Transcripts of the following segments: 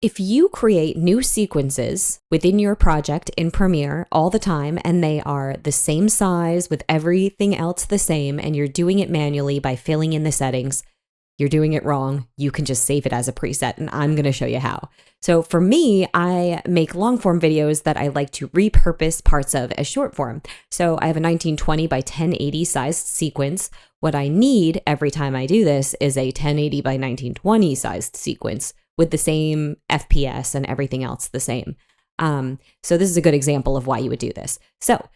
If you create new sequences within your project in Premiere all the time, and they are the same size with everything else the same, and you're doing it manually by filling in the settings, you're doing it wrong. You can just save it as a preset, and I'm going to show you how. So for me, I make long form videos that I like to repurpose parts of as short form. So I have a 1920 by 1080 sized sequence. What I need every time I do this is a 1080 by 1920 sized sequence with the same FPS and everything else the same. So this is a good example of why you would do this. So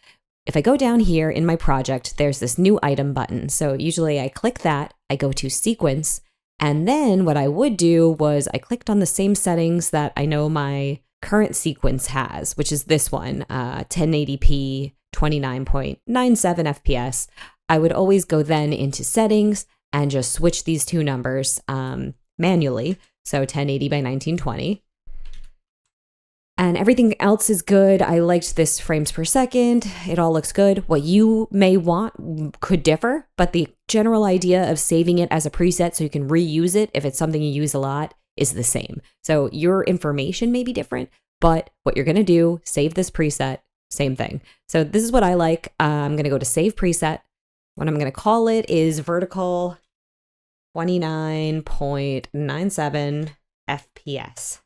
if I go down here in my project, there's this new item button. So usually I click that, I go to sequence, and then what I would do was I clicked on the same settings that I know my current sequence has, which is this one, 1080p, 29.97 FPS. I would always go then into settings and just switch these two numbers manually. So 1080 by 1920. And everything else is good. I liked this frames per second. It all looks good. What you may want could differ, but the general idea of saving it as a preset so you can reuse it if it's something you use a lot is the same. So your information may be different, but what you're gonna do, save this preset, same thing. So this is what I like. I'm gonna go to save preset. What I'm gonna call it is vertical 29.97 FPS.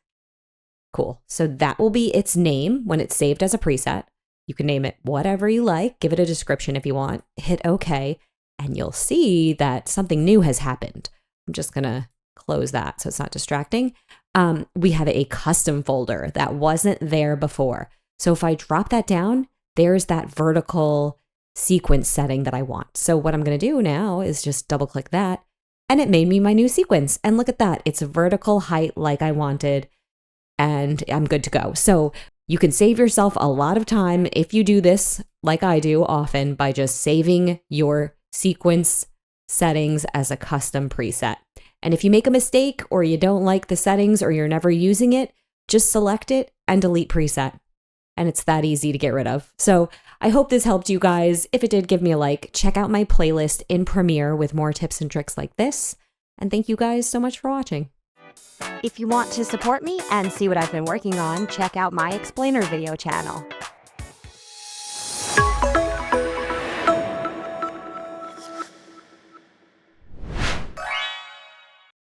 Cool. So that will be its name when it's saved as a preset. You can name it whatever you like, give it a description if you want, hit OK, and you'll see that something new has happened. I'm just going to close that so it's not distracting. We have a custom folder that wasn't there before. So if I drop that down, there's that vertical sequence setting that I want. So what I'm going to do now is just double click that. And it made me my new sequence. And look at that. It's a vertical height like I wanted. And I'm good to go. So you can save yourself a lot of time if you do this, like I do often, by just saving your sequence settings as a custom preset. And if you make a mistake or you don't like the settings or you're never using it, just select it and delete preset. And it's that easy to get rid of. So I hope this helped you guys. If it did, give me a like. Check out my playlist in Premiere with more tips and tricks like this. And thank you guys so much for watching. If you want to support me and see what I've been working on, check out my Explainer video channel.